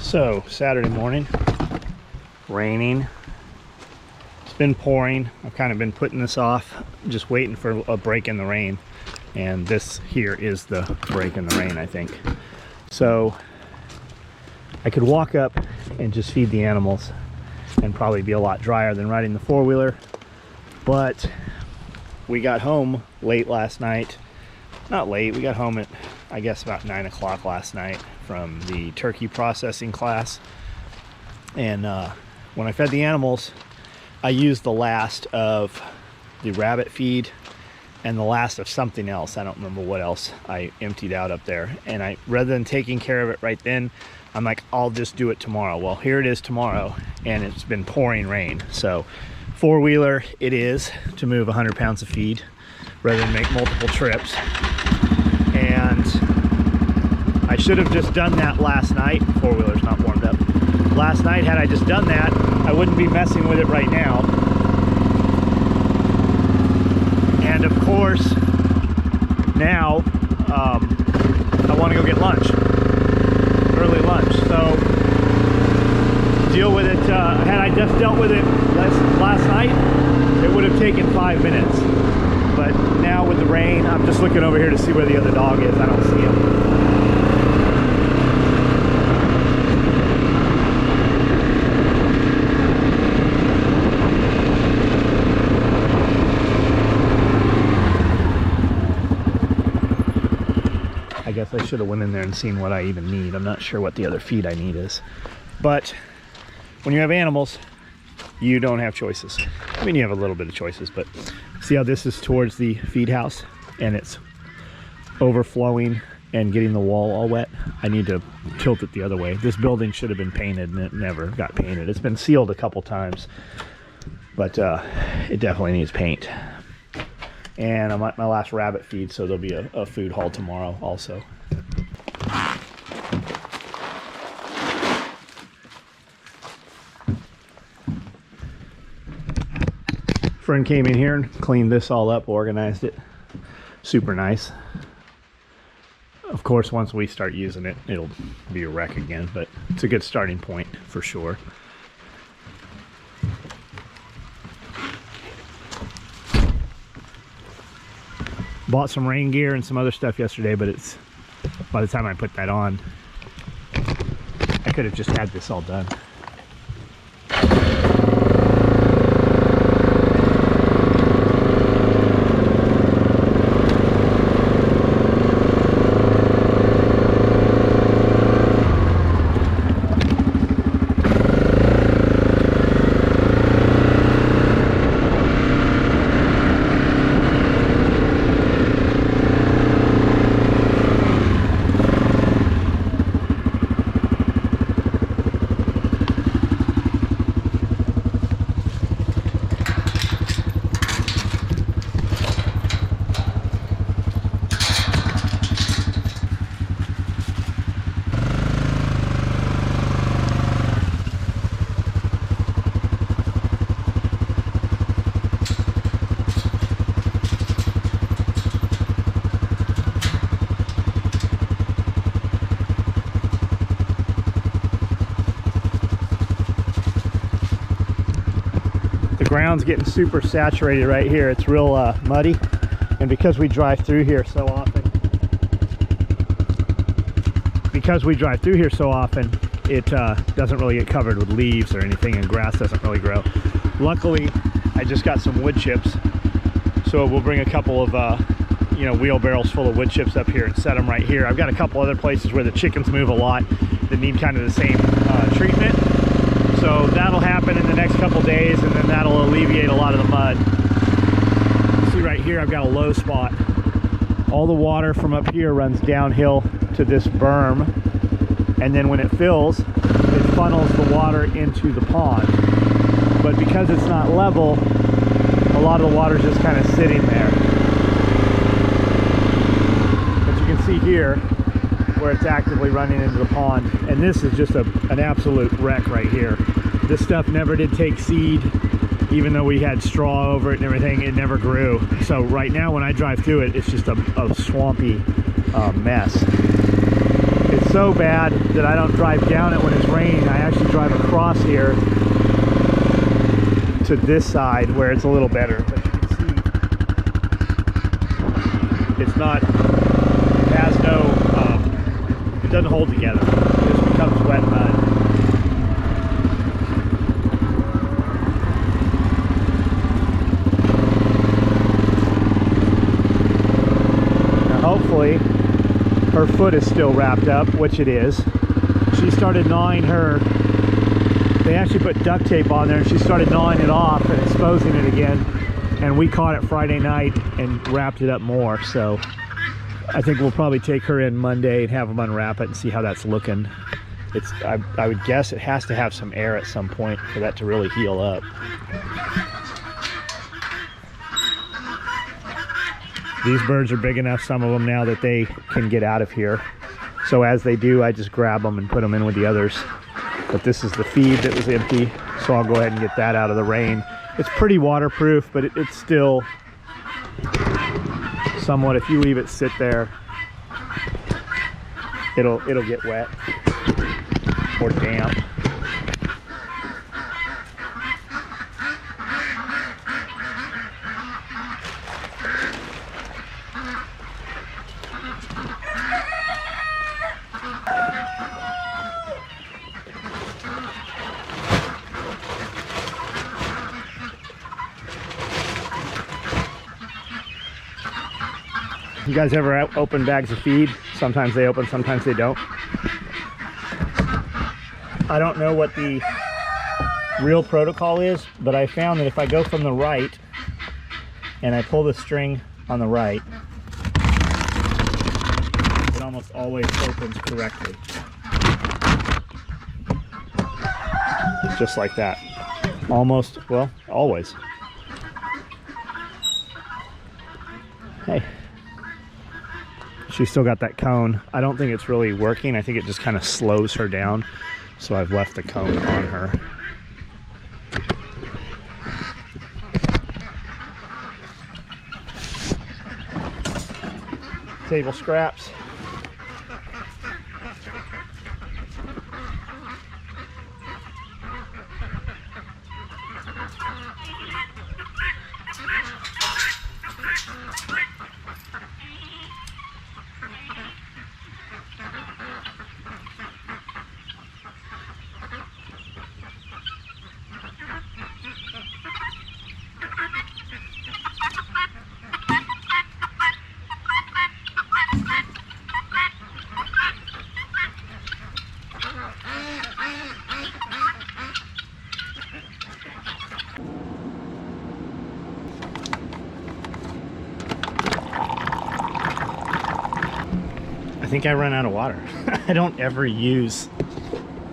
So Saturday morning, raining. It's been pouring. I've kind of been putting this off, just waiting for a break in the rain. And this here is the break in the rain, I think. So I could walk up and just feed the animals and probably be a lot drier than riding the four-wheeler. But we got home late last night. Not late, we got home at, I guess, about 9 o'clock last night from the turkey processing class. And when I fed the animals, I used the last of the rabbit feed and the last of something else. I don't remember what else I emptied out up there. And I, rather than taking care of it right then, I'm like, I'll just do it tomorrow. Well, here it is tomorrow, and it's been pouring rain. So four-wheeler it is to move 100 pounds of feed rather than make multiple trips. And I should have just done that last night. Four-wheeler's not warmed up. Last night, had I just done that, I wouldn't be messing with it right now. And of course, now I want to go get lunch, early lunch. So deal with it. Had I just dealt with it last night, it would have taken 5 minutes. But now with the rain, I'm just looking over here to see where the other dog is. I don't see him. I guess I should have went in there and seen what I even need. I'm not sure what the other feed I need is. But when you have animals, you don't have choices. I mean, you have a little bit of choices, but see how this is towards the feed house and it's overflowing and getting the wall all wet? I need to tilt it the other way. This building should have been painted and it never got painted. It's been sealed a couple times, but it definitely needs paint. And I'm at my last rabbit feed, so there'll be a food haul tomorrow also. Friend came in here and cleaned this all up, organized it. Super nice. Of course, once we start using it, it'll be a wreck again, but it's a good starting point for sure. Bought some rain gear and some other stuff yesterday, but it's, by the time I put that on, I could have just had this all done. Ground's getting super saturated right here. It's real muddy, and because we drive through here so often, it doesn't really get covered with leaves or anything, and grass doesn't really grow. Luckily, I just got some wood chips, so we'll bring a couple of wheelbarrows full of wood chips up here and set them right here. I've got a couple other places where the chickens move a lot that need kind of the same treatment. So that'll happen in the next couple days, and then that'll alleviate a lot of the mud. See right here, I've got a low spot. All the water from up here runs downhill to this berm, and then when it fills, it funnels the water into the pond. But because it's not level, a lot of the water's just kind of sitting there. But you can see here where it's actively running into the pond, and this is just an absolute wreck right here. This stuff never did take seed, even though we had straw over it and everything. It never grew. So right now when I drive through it, it's just a swampy mess. It's so bad that I don't drive down it when it's raining. I actually drive across here to this side where it's a little better. But you can see it's not, it has no, it doesn't hold together. It just becomes wet mud. Hopefully her foot is still wrapped up, which it is. She started gnawing her, they actually put duct tape on there, and she started gnawing it off and exposing it again, and we caught it Friday night and wrapped it up more. So I think we'll probably take her in Monday and have them unwrap it and see how that's looking. It's I would guess it has to have some air at some point for that to really heal up. These birds are big enough, some of them now, that they can get out of here. So as they do, I just grab them and put them in with the others. But this is the feed that was empty, so I'll go ahead and get that out of the rain. It's pretty waterproof, but it's still somewhat, if you leave it sit there, it'll get wet or damp. You guys ever open bags of feed? Sometimes they open, sometimes they don't. I don't know what the real protocol is, but I found that if I go from the right and I pull the string on the right, it almost always opens correctly. Just like that. Almost, well, always. Hey. She's still got that cone. I don't think it's really working. I think it just kind of slows her down. So I've left the cone on her. Table scraps. I think I run out of water. I don't ever use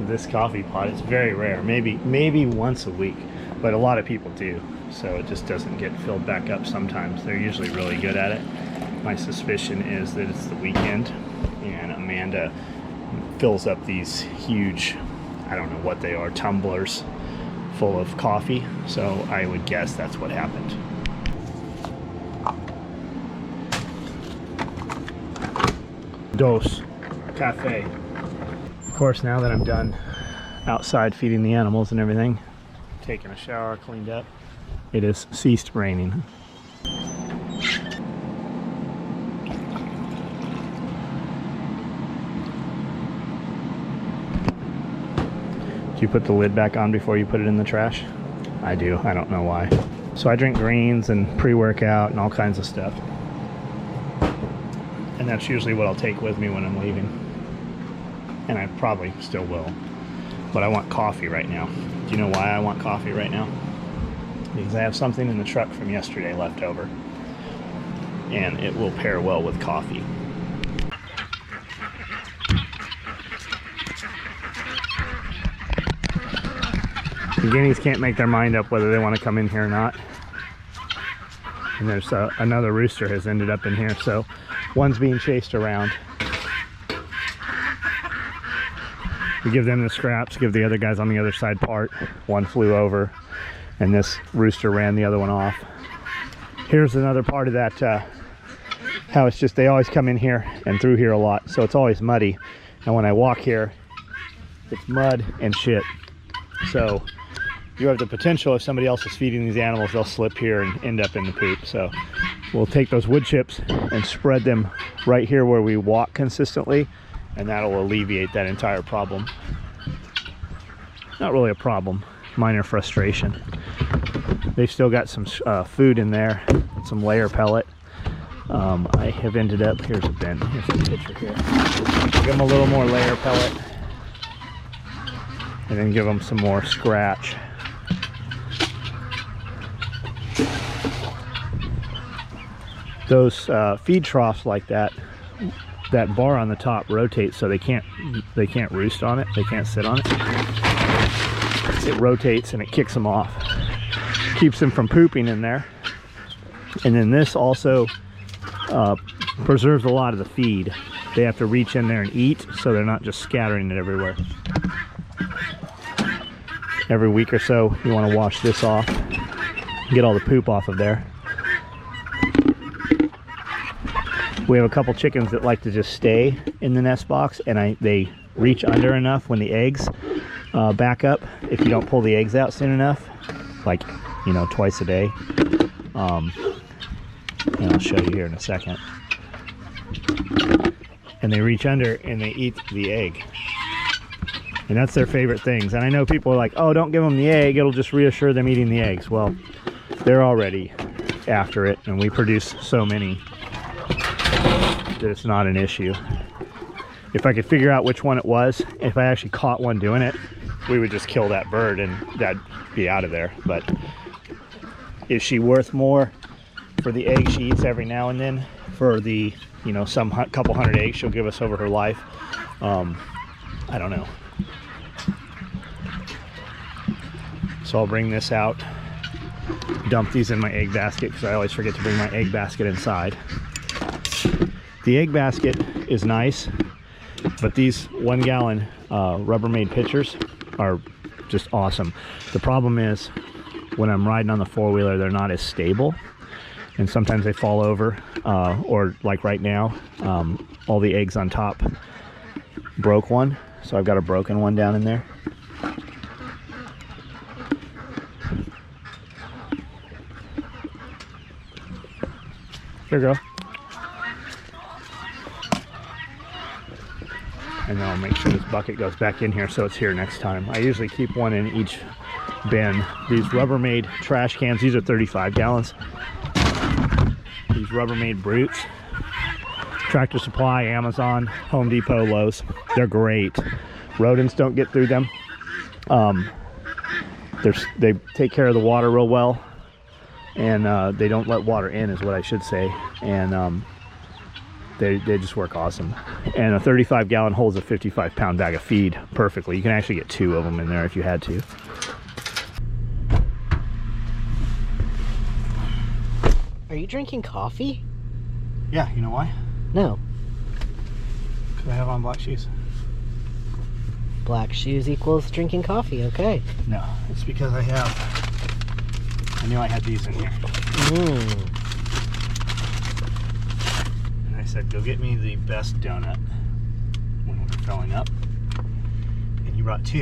this coffee pot. It's very rare, maybe once a week, but a lot of people do. So it just doesn't get filled back up sometimes. They're usually really good at it. My suspicion is that it's the weekend and Amanda fills up these huge, I don't know what they are, tumblers full of coffee. So I would guess that's what happened. Dos Cafe. Of course, now that I'm done outside feeding the animals and everything, taking a shower, cleaned up, it has ceased raining. Do you put the lid back on before you put it in the trash? I do. I don't know why. So I drink greens and pre-workout and all kinds of stuff. And that's usually what I'll take with me when I'm leaving. And I probably still will. But I want coffee right now. Do you know why I want coffee right now? Because I have something in the truck from yesterday left over. And it will pair well with coffee. The guineas can't make their mind up whether they want to come in here or not. And there's another rooster has ended up in here, so one's being chased around. We give them the scraps, give the other guys on the other side part. One flew over, and this rooster ran the other one off. Here's another part of that, how it's just, they always come in here and through here a lot, so it's always muddy. And when I walk here, it's mud and shit. So you have the potential, if somebody else is feeding these animals, they'll slip here and end up in the poop. So we'll take those wood chips and spread them right here where we walk consistently, and that'll alleviate that entire problem. Not really a problem, minor frustration. They've still got some food in there, some layer pellet. I have ended up, here's a bin, here's a picture here. Give them a little more layer pellet, and then give them some more scratch. Those feed troughs like that, that bar on the top rotates so they can't roost on it, they can't sit on it. It rotates and it kicks them off, keeps them from pooping in there. And then this also preserves a lot of the feed. They have to reach in there and eat, so they're not just scattering it everywhere. Every week or so you want to wash this off, get all the poop off of there. We have a couple chickens that like to just stay in the nest box, and they reach under enough when the eggs back up. If you don't pull the eggs out soon enough, like, you know, twice a day. And I'll show you here in a second. And they reach under and they eat the egg. And that's their favorite things. And I know people are like, oh, don't give them the egg, it'll just reassure them eating the eggs. Well, they're already after it, and we produce so many that it's not an issue. If I could figure out which one it was, if I actually caught one doing it, we would just kill that bird and that'd be out of there. But is she worth more for the eggs she eats every now and then, for the, you know, couple hundred eggs she'll give us over her life? I don't know. So I'll bring this out, dump these in my egg basket, because I always forget to bring my egg basket inside. The egg basket is nice, but these 1 gallon Rubbermaid pitchers are just awesome. The problem is, when I'm riding on the four-wheeler, they're not as stable, and sometimes they fall over, or like right now, all the eggs on top broke one, so I've got a broken one down in there. Here you go. And then I'll make sure this bucket goes back in here so it's here next time. I usually keep one in each bin. These Rubbermaid trash cans, these are 35 gallons. These Rubbermaid Brutes, Tractor Supply, Amazon, Home Depot, Lowe's, they're great. Rodents don't get through them. They take care of the water real well, and they don't let water in, is what I should say. And they just work awesome. And a 35 gallon holds a 55 pound bag of feed perfectly. You can actually get 2 of them in there if you had to. Are you drinking coffee? Yeah, you know why? No. Because I have on black shoes. Black shoes equals drinking coffee, okay. No, it's because I knew I had these in here. And I said, go get me the best donut when we're filling up. And you brought 2.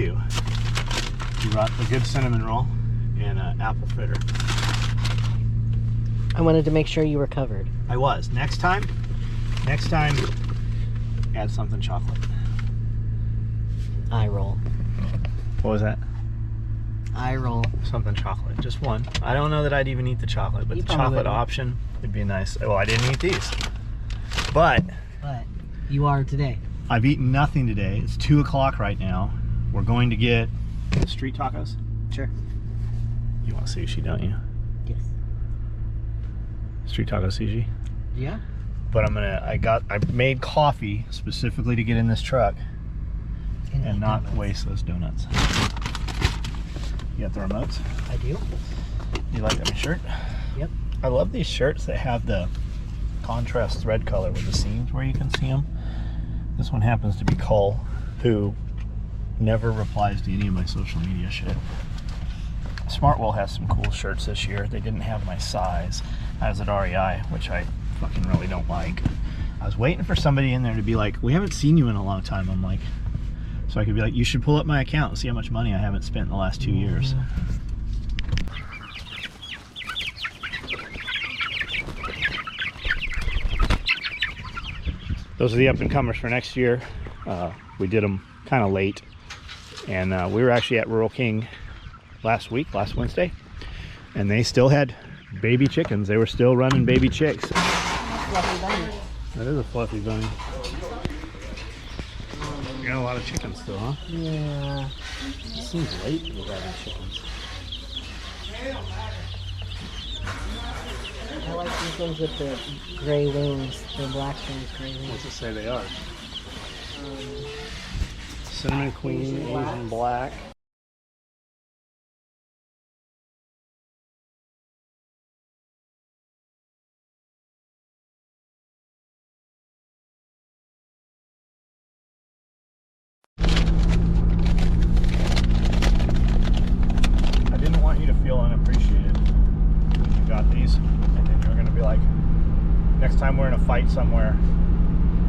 You brought a good cinnamon roll and an apple fritter. I wanted to make sure you were covered. I was. Next time, add something chocolate. Eye roll. What was that? Eye roll. Something chocolate. Just one. I don't know that I'd even eat the chocolate, but the chocolate option would be nice. Well, I didn't eat these. But you are today. I've eaten nothing today. It's 2 o'clock right now. We're going to get street tacos. Sure. You want sushi, don't you? Yes. Street taco sushi? Yeah. But I made coffee specifically to get in this truck and not waste those donuts. You got the remotes? I do. You like that shirt? Yep. I love these shirts that have the contrast thread color with the seams where you can see them. This one happens to be Cole, who never replies to any of my social media shit. Smartwell has some cool shirts this year. They didn't have my size. I was at REI, which I fucking really don't like. I was waiting for somebody in there to be like, we haven't seen you in a long time. I'm like, so I could be like, you should pull up my account and see how much money I haven't spent in the last 2 years. Those are the up and comers for next year. We did them kind of late, and we were actually at Rural King last Wednesday, and they still had baby chickens. They were still running baby chicks. Fluffy bunny. That is a fluffy bunny. You got a lot of chickens still, huh? Yeah. It seems late to be having chickens. I like these ones with the gray wings, the black wings, gray wings. What's it say they are? Cinnamon Queen, Asian Black. I didn't want you to feel unappreciated when you got these, and then you're gonna be like, next time we're in a fight somewhere,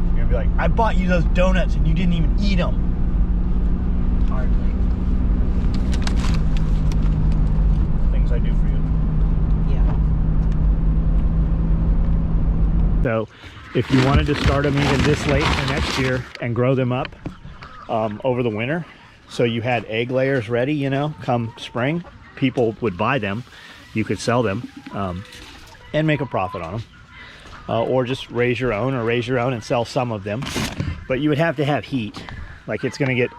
you're gonna be like, I bought you those donuts and you didn't even eat them. Hardly. Things I do for you. Yeah. So if you wanted to start them even this late for next year and grow them up over the winter, so you had egg layers ready, you know, come spring, people would buy them, you could sell them and make a profit on them. Or just raise your own and sell some of them. But you would have to have heat. Like it's gonna get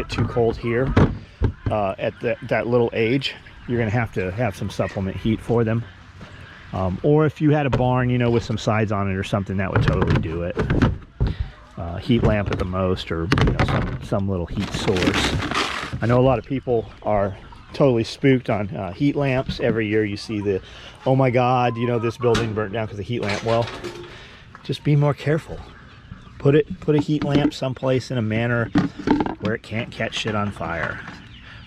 too cold here at that little age. You're gonna have to have some supplement heat for them. Or if you had a barn, you know, with some sides on it or something, that would totally do it. Heat lamp at the most, or you know, some little heat source. I know a lot of people are totally spooked on heat lamps. Every year you see the, oh my God, you know, this building burnt down because of heat lamp. Well, just be more careful. Put a heat lamp someplace in a manner where it can't catch shit on fire.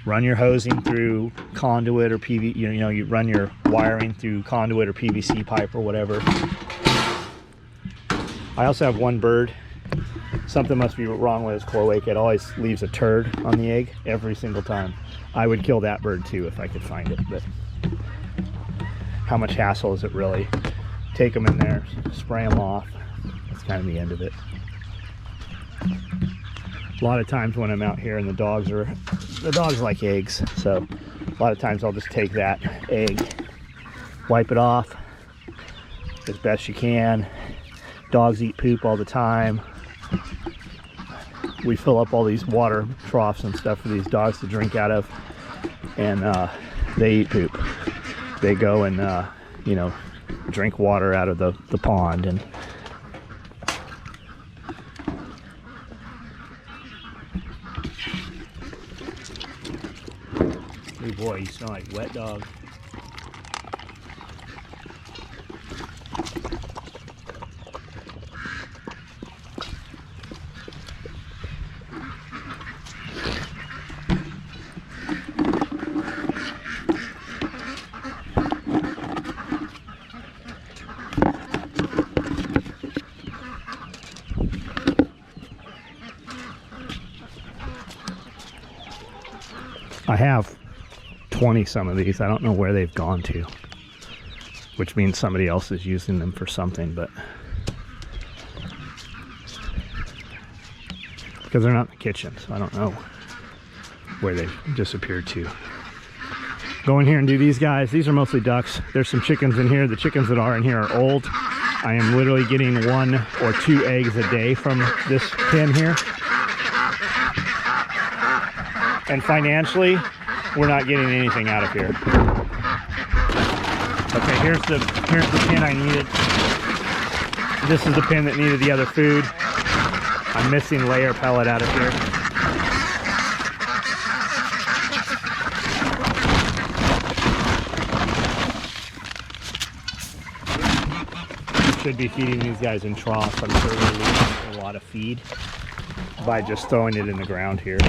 Run your hosing through conduit or PV, you know, you run your wiring through conduit or PVC pipe or whatever. I also have one bird. Something must be wrong with his cloaca. It always leaves a turd on the egg every single time. I would kill that bird too if I could find it, but how much hassle is it really? Take them in there, spray them off. That's kind of the end of it. A lot of times when I'm out here and the dogs like eggs, so a lot of times I'll just take that egg, wipe it off as best you can. Dogs eat poop all the time. We fill up all these water troughs and stuff for these dogs to drink out of, and they eat poop. They go and you know, drink water out of the pond. And oh boy, you smell like wet dog. I have 20 some of these. I don't know where they've gone to, which means somebody else is using them for something, but because they're not in the kitchen, so I don't know where they've disappeared to. Go in here and do these guys. These are mostly ducks. There's some chickens in here. The chickens that are in here are old. I am literally getting 1 or 2 eggs a day from this pen here. And financially, we're not getting anything out of here. Okay, here's the pin I needed. This is the pin that needed the other food. I'm missing layer pellet out of here. Should be feeding these guys in troughs. I'm sure they're losing a lot of feed by just throwing it in the ground here.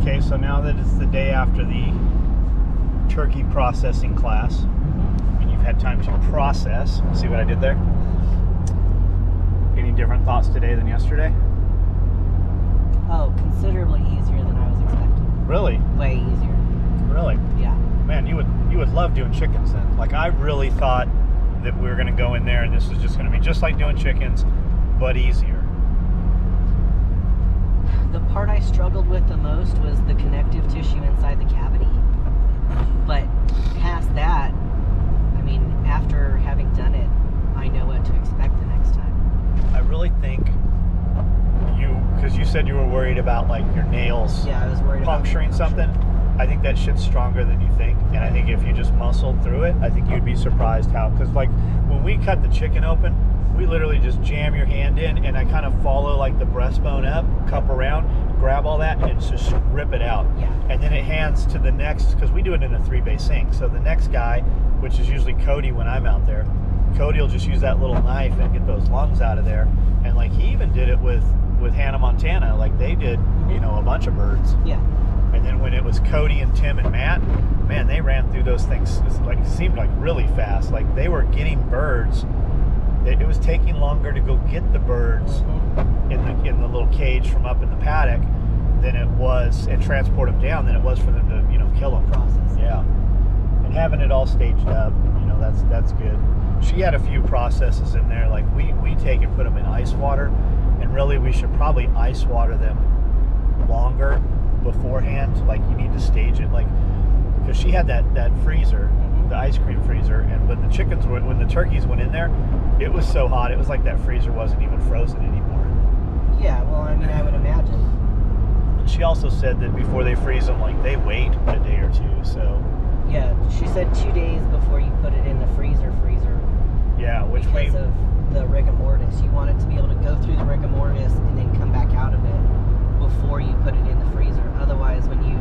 Okay, so now that it's the day after the turkey processing class, and you've had time to process. See what I did there? Any different thoughts today than yesterday? Oh, considerably easier than I was expecting. Really? Way easier. Really? Yeah. Man, you would love doing chickens then. Like, I really thought that we were going to go in there and this was just going to be just like doing chickens, but easier. The part I struggled with the most was the connective tissue inside the cavity. But past that, I mean, after having done it, I know what to expect the next time. I really think because you said you were worried about like your nails Yeah, I was worried puncturing about something. I think that shit's stronger than you think, and I think if you just muscled through it, I think you'd be surprised how, because like when we cut the chicken open, we literally just jam your hand in, and I kind of follow like the breastbone up, cup around, grab all that, and just rip it out. Yeah. And then it hands to the next, because we do it in a 3-bay sink, so the next guy, which is usually Cody when I'm out there, Cody will just use that little knife and get those lungs out of there. And like he even did it with Hannah Montana, like they did, you know, a bunch of birds. Yeah. And then when it was Cody and Tim and Matt, man, they ran through those things like seemed like really fast. Like they were getting birds. It was taking longer to go get the birds in the little cage from up in the paddock than it was, and transport them down, than it was for them to, you know, kill them. Process. Yeah. And having it all staged up, you know, that's good. She had a few processes in there, like we take and put them in ice water, and really we should probably ice water them longer beforehand. Like you need to stage it, like, because she had that freezer, the ice cream freezer, and when the turkeys went in there, it was so hot, it was like that freezer wasn't even frozen anymore. Yeah, well, I mean, I would imagine. And she also said that before they freeze them, like they wait a day or two, so. Yeah, she said 2 days before you put it in the freezer. Yeah, which because of the rigor mortis. You want it to be able to go through the rigor mortis and then come back out of it before you put it in the freezer. Otherwise, when you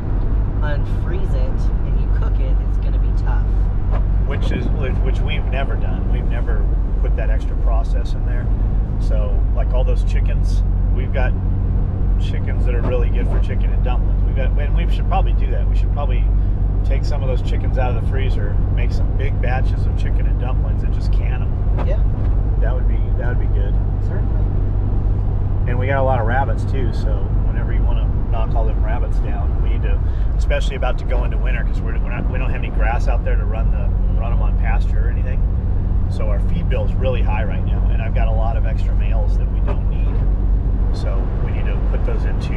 unfreeze it and you cook it, it's going to be tough. Which we've never done. We've never put that extra process in there. So, like all those chickens, we've got chickens that are really good for chicken and dumplings. And we should probably do that. We should probably take some of those chickens out of the freezer, make some big batches of chicken and dumplings, and just can them. Yeah. That would be good. Certainly. And we got a lot of rabbits too, so whenever you want to knock all them rabbits down, we need to, especially about to go into winter, because we don't have any grass out there to run them on pasture or anything. So our feed bill is really high right now, and I've got a lot of extra males that we don't need. So we need to put those into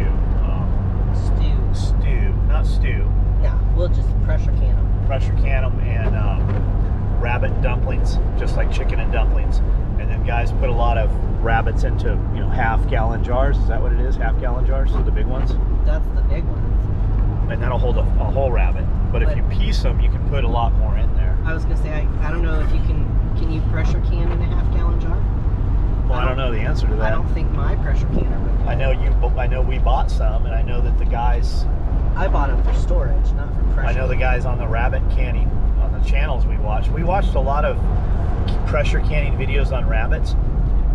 stew. Yeah, we'll just pressure can them. Pressure can them, and rabbit dumplings, just like chicken and dumplings. And then guys put a lot of rabbits into, you know, half-gallon jars. Is that what it is? Half-gallon jars, so the big ones? That's the big ones. And that'll hold a whole rabbit. But if you piece them, you can put a lot more in there. I was gonna say, I don't know if you can you pressure can in a half-gallon jar? Well, I don't know the answer to that. I don't think my pressure canner would. I know we bought some, and I know that the guys. I bought them for storage, not for pressure. I know the guys on the rabbit canning on the channels we watched. We watched a lot of pressure canning videos on rabbits,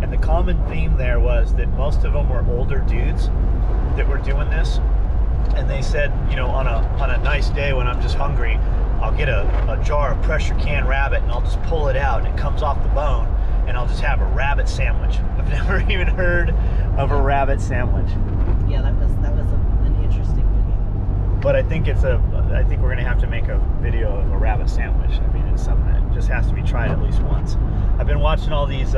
and the common theme there was that most of them were older dudes that were doing this, and they said, you know, on a nice day when I'm just hungry, I'll get a jar of pressure can rabbit and I'll just pull it out and it comes off the bone, and I'll just have a rabbit sandwich. I've never even heard of a rabbit sandwich. Yeah, that was an interesting video. But I think we're gonna have to make a video of a rabbit sandwich. I mean, it's something that just has to be tried at least once. I've been watching all these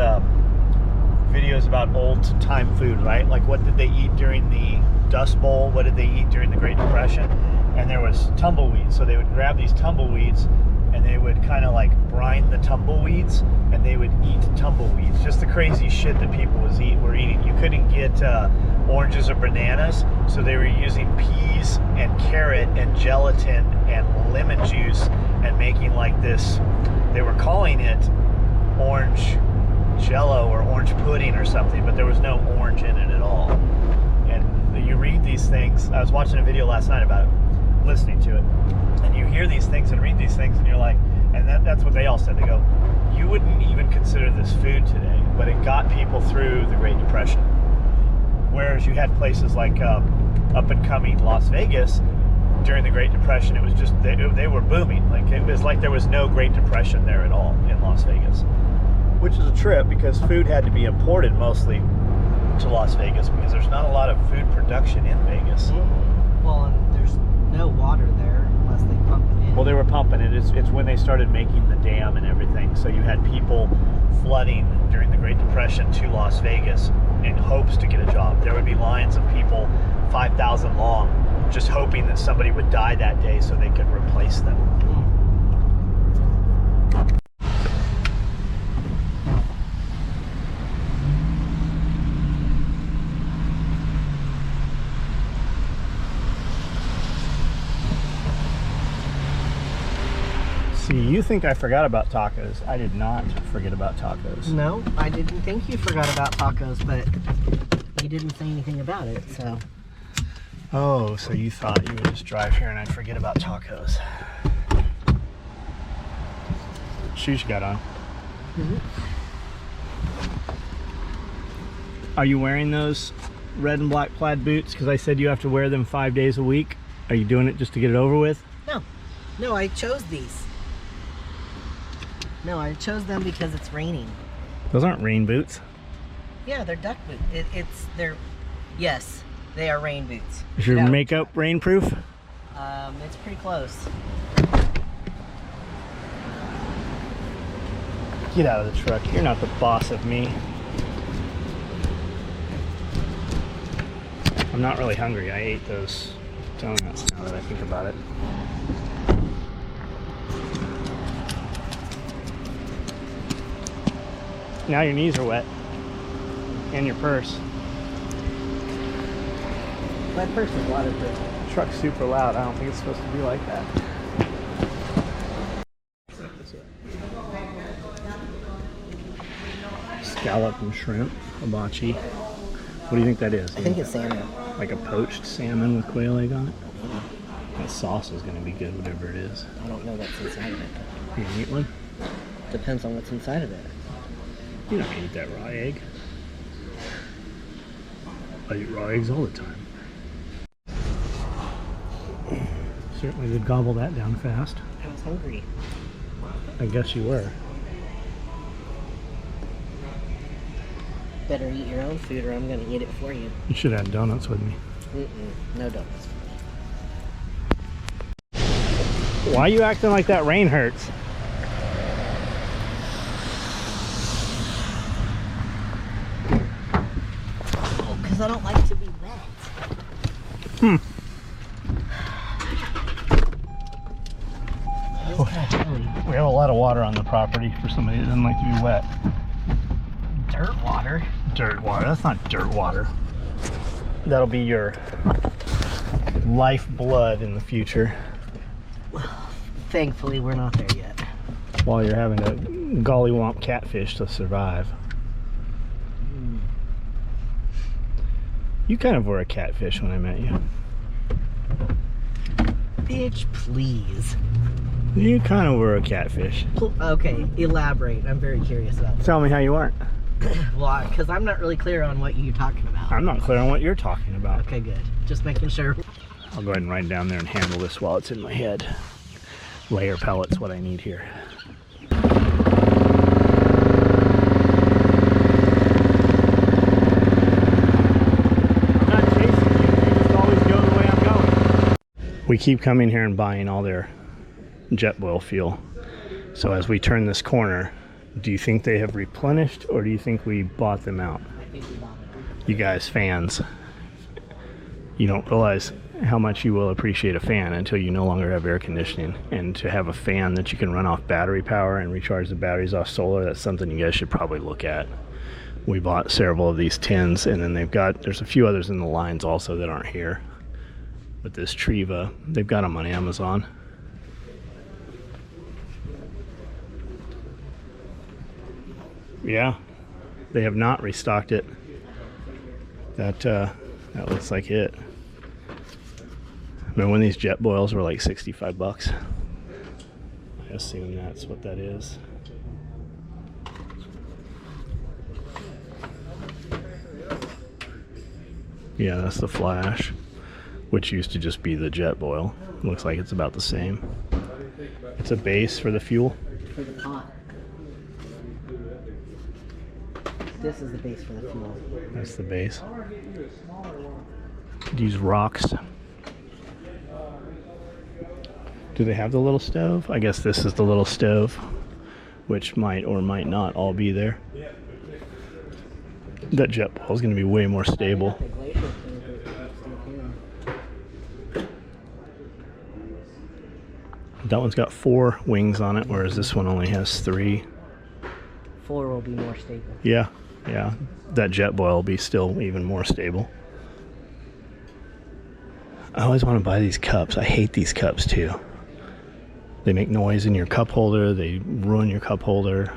videos about old time food, right? Like, what did they eat during the Dust Bowl? What did they eat during the Great Depression? And there was tumbleweeds. So they would grab these tumbleweeds and they would kind of like brine the tumbleweeds, and they would eat tumbleweeds. Just the crazy shit that people were eating. You couldn't get oranges or bananas, so they were using peas and carrot and gelatin and lemon juice and making like this. They were calling it orange jello or orange pudding or something, but there was no orange in it at all. And you read these things. I was watching a video last night about it, listening to it, and you hear these things and read these things, and you're like, and that's what they all said. They go, you wouldn't even consider this food today, but it got people through the Great Depression. Whereas you had places like up and coming Las Vegas, during the Great Depression, it was just, they were booming. Like, it was like there was no Great Depression there at all in Las Vegas. Which is a trip, because food had to be imported mostly to Las Vegas, because there's not a lot of food production in Vegas. Well, and there's no water there unless they pump it in. Well, they were pumping it. It's when they started making the dam and everything. So you had people flooding during the Great Depression to Las Vegas in hopes to get a job. There would be lines of people 5,000 long, just hoping that somebody would die that day so they could replace them. See, you think I forgot about tacos. I did not forget about tacos. No, I didn't think you forgot about tacos, but you didn't say anything about it, so. Oh, so you thought you would just drive here and I'd forget about tacos. Shoes you got on? Are you wearing those red and black plaid boots? Because I said you have to wear them 5 days a week. Are you doing it just to get it over with? No, I chose these. No, I chose them because it's raining. Those aren't rain boots. Yeah, they're duck boots. Yes, they are rain boots. Is your makeup rainproof? It's pretty close. Get out of the truck. You're not the boss of me. I'm not really hungry. I ate those donuts now that I think about it. Now your knees are wet. And your purse. My purse is waterproof. The truck's super loud. I don't think it's supposed to be like that. Scallop and shrimp, hibachi. What do you think that is? I think it's salmon. Like a poached salmon with quail egg on it? That sauce is going to be good, whatever it is. I don't know what's inside of it. You gonna eat one? Depends on what's inside of it. You don't eat that raw egg. I eat raw eggs all the time. Certainly did gobble that down fast. I was hungry. I guess you were. Better eat your own food or I'm going to eat it for you. You should have donuts with me. No donuts. Why are you acting like that rain hurts? Oh, because I don't like to be wet. It is kind of chilly. We have a lot of water on the property for somebody that doesn't like to be wet. Dirt water? Dirt water. That's not dirt water. That'll be your lifeblood in the future. Thankfully, we're not there yet. While you're having to gollywomp catfish to survive. You kind of were a catfish when I met you. Bitch, please. You kind of were a catfish. Okay, elaborate. I'm very curious about that. Tell me how you weren't. Why? Because I'm not really clear on what you're talking about. I'm not clear on what you're talking about. Okay, good. Just making sure. I'll go ahead and ride down there and handle this while it's in my head. Layer pellets, what I need here. I'm not chasing you. You just always go the way I'm going. We keep coming here and buying all their jet oil fuel. So as we turn this corner, do you think they have replenished or do you think we bought them out? I think we bought it. You guys, fans, you don't realize how much you will appreciate a fan until you no longer have air conditioning. And to have a fan that you can run off battery power and recharge the batteries off solar, that's something you guys should probably look at. We bought several of these tins, and then there's a few others in the lines also that aren't here. But this Triva, they've got them on Amazon. Yeah, they have not restocked it. That looks like it. Remember when these jet boils were like 65 bucks? I assume that's what that is. Yeah, that's the Flash. which used to just be the jet boil. Looks like it's about the same. It's a base for the fuel. For the pot. This is the base for the fuel. That's the base. Could use rocks. Do they have the little stove? I guess this is the little stove, which might or might not all be there. That jet boil is going to be way more stable. That one's got 4 wings on it, whereas this one only has 3. 4 will be more stable. Yeah, yeah. That jet boil will be still even more stable. I always want to buy these cups. I hate these cups too. They make noise in your cup holder. They ruin your cup holder.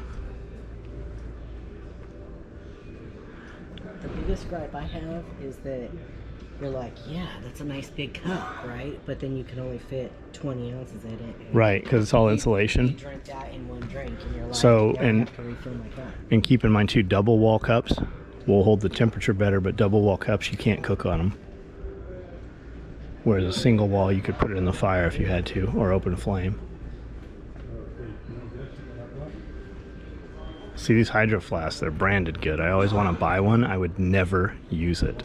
The biggest gripe I have is that you're like, yeah, that's a nice big cup, right? But then you can only fit 20 ounces in it. Right, because it's all insulation. You drink that in one drink, and you're like, so, I have to refill my cup. And keep in mind too, double wall cups will hold the temperature better, but double wall cups, you can't cook on them. Whereas a single wall, you could put it in the fire if you had to, or open flame. See these hydro flasks, they're branded good. I always want to buy one. I would never use it.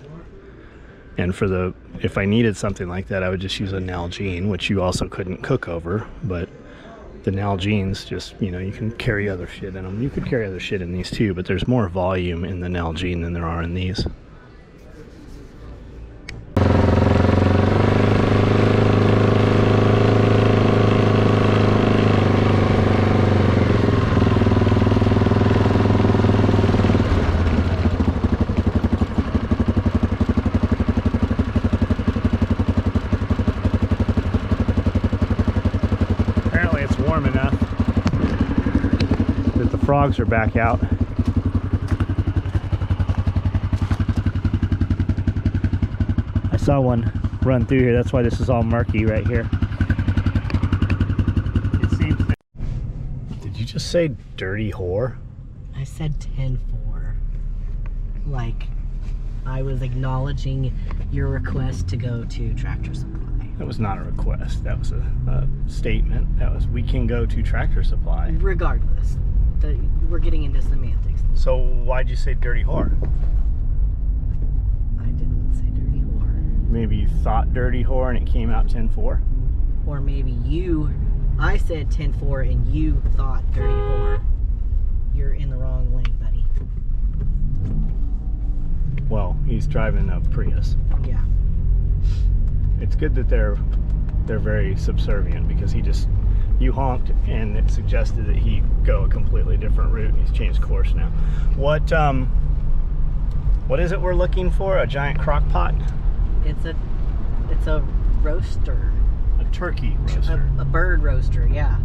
And for the, if I needed something like that, I would just use a Nalgene, which you also couldn't cook over, but the Nalgenes just, you know, you can carry other shit in them. You could carry other shit in these too, but there's more volume in the Nalgene than there are in these. Warm enough that the frogs are back out. I saw one run through here. That's why this is all murky right here. It seems. Did you just say dirty whore? I said 10-4. Like, I was acknowledging your request to go to Tractor Supply. That was not a request. That was a statement. That was, we can go to Tractor Supply. Regardless, we're getting into semantics. So why'd you say dirty whore? I didn't say dirty whore. Maybe you thought dirty whore and it came out 10-4? Or maybe I said 10-4 and you thought dirty whore. You're in the wrong lane, buddy. Well, he's driving a Prius. Yeah. It's good that they're very subservient, because you honked and it suggested that he go a completely different route. He's changed course now. What is it we're looking for? A giant crock pot? It's a roaster. A turkey roaster. A bird roaster, yeah.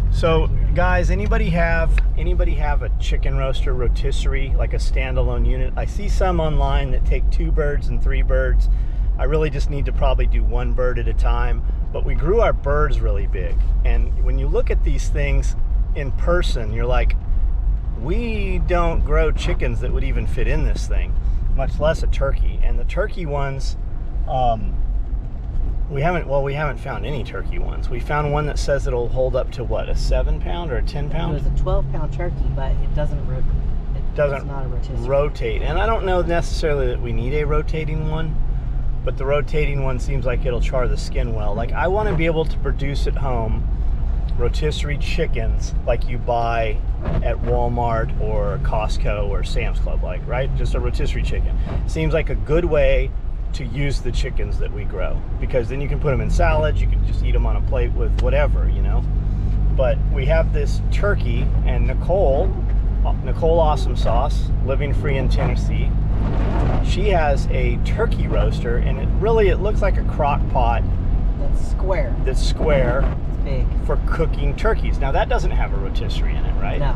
So guys, anybody have a chicken roaster rotisserie, like a standalone unit? I see some online that take 2 birds and 3 birds. I really just need to probably do 1 bird at a time, but we grew our birds really big. And when you look at these things in person, you're like, we don't grow chickens that would even fit in this thing, much less a turkey. And the turkey ones, we haven't found any turkey ones. We found one that says it'll hold up to what, a 7-pound or a 10-pound? It was a 12-pound turkey, but it doesn't it's not a rotisserie. Rotate. And I don't know necessarily that we need a rotating one, but the rotating one seems like it'll char the skin well. Like, I want to be able to produce at home rotisserie chickens like you buy at Walmart or Costco or Sam's Club, like, right? Just a rotisserie chicken. Seems like a good way to use the chickens that we grow, because then you can put them in salads, you can just eat them on a plate with whatever, you know. But we have this turkey, and Nicole Awesome Sauce, living free in Tennessee, she has a turkey roaster, and it looks like a crock pot that's square. It's big for cooking turkeys. Now that doesn't have a rotisserie in it, right? No.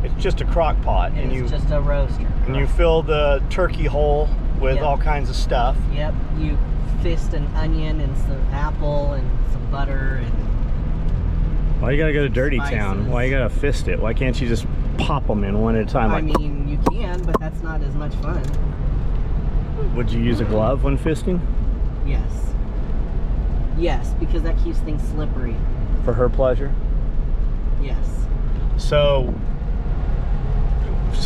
It's just a crock pot, it's just a roaster. And you fill the turkey hole with all kinds of stuff. Yep. You fist an onion and some apple and some butter and. Why you gotta go to Dirty Town? Why you gotta fist it? Why can't you just pop them in one at a time? I mean, you can, but that's not as much fun. Would you use a glove when fisting? Yes. Yes, because that keeps things slippery. For her pleasure? Yes. So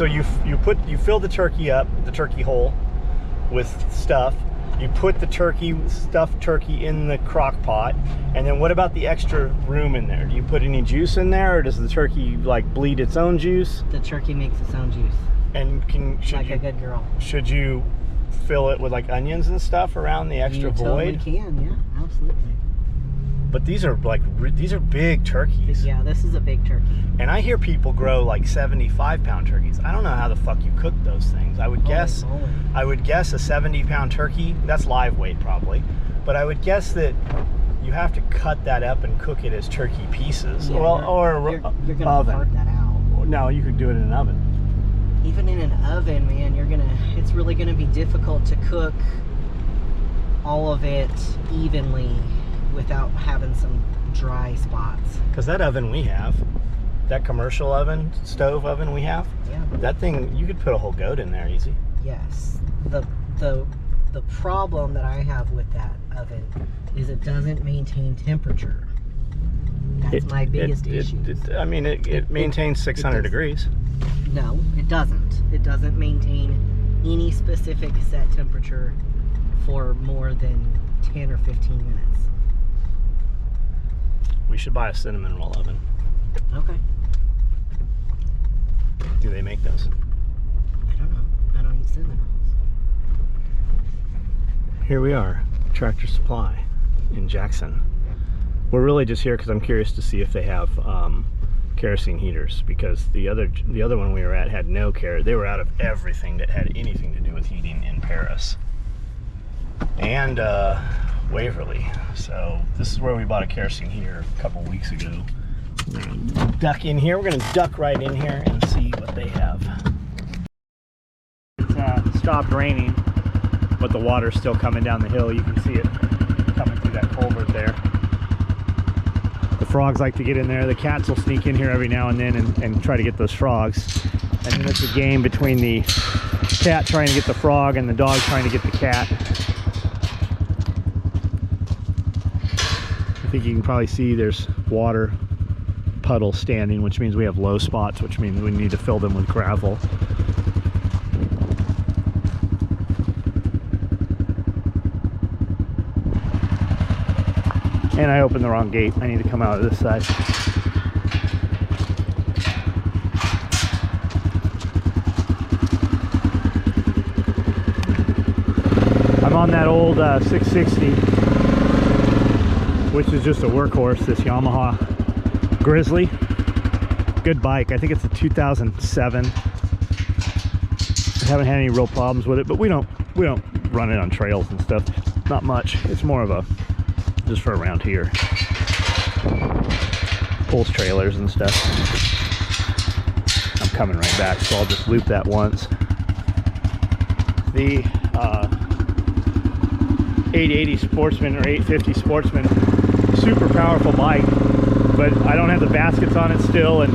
you fill the turkey up, the turkey hole, with stuff. You put the stuffed turkey in the crock pot, and then what about the extra room in there? Do you put any juice in there, or does the turkey like bleed its own juice? The turkey makes its own juice. And a good girl. Should you fill it with like onions and stuff around the extra void? You totally can, yeah, absolutely. But these are big turkeys. Yeah, this is a big turkey. And I hear people grow like 75-pound turkeys. I don't know how the fuck you cook those things. I would guess a 70-pound turkey, that's live weight probably, but I would guess that you have to cut that up and cook it as turkey pieces. Yeah, you're gonna oven. fart that out. No, you could do it in an oven. Even in an oven, man, it's really gonna be difficult to cook all of it evenly without having some dry spots. Because that oven we have, that commercial oven, stove oven we have, yeah, that thing, you could put a whole goat in there easy. Yes. The problem that I have with that oven is it doesn't maintain temperature. That's my biggest issue. It maintains 600 degrees. No, it doesn't. It doesn't maintain any specific set temperature for more than 10 or 15 minutes. We should buy a cinnamon roll oven. Okay. Do they make those? I don't know. I don't eat cinnamon rolls. Here we are, Tractor Supply in Jackson. We're really just here because I'm curious to see if they have kerosene heaters, because the other one we were at had no care. They were out of everything that had anything to do with heating in Paris and Waverly. So this is where we bought a kerosene heater a couple weeks ago. We're gonna duck in here. We're gonna duck right in here and see what they have. It's stopped raining, but the water's still coming down the hill. You can see it coming through that culvert there. The frogs like to get in there. The cats will sneak in here every now and then and try to get those frogs. And then it's a game between the cat trying to get the frog and the dog trying to get the cat. I think you can probably see there's water puddles standing, which means we have low spots, which means we need to fill them with gravel. And I opened the wrong gate. I need to come out of this side. I'm on that old 660, which is just a workhorse, this Yamaha Grizzly. Good bike. I think it's a 2007. I haven't had any real problems with it, but we don't run it on trails and stuff. Not much. It's more of a just for around here. Pulls trailers and stuff. I'm coming right back, so I'll just loop that once. The 880 Sportsman or 850 Sportsman, super powerful bike, but I don't have the baskets on it still, and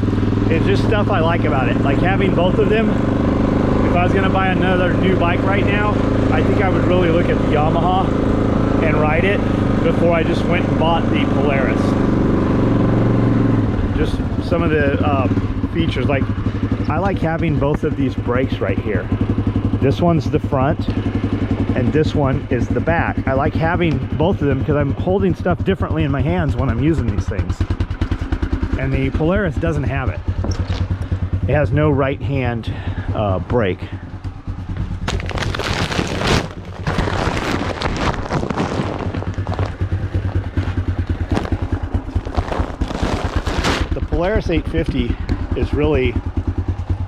it's just stuff I like about it. Like having both of them. If I was gonna buy another new bike right now, I think I would really look at the Yamaha and ride it before I just went and bought the Polaris. Just some of the features, like I like having both of these brakes right here. This one's the front and this one is the back. I like having both of them because I'm holding stuff differently in my hands when I'm using these things. And the Polaris doesn't have it. It has no right hand brake. The Polaris 850 is really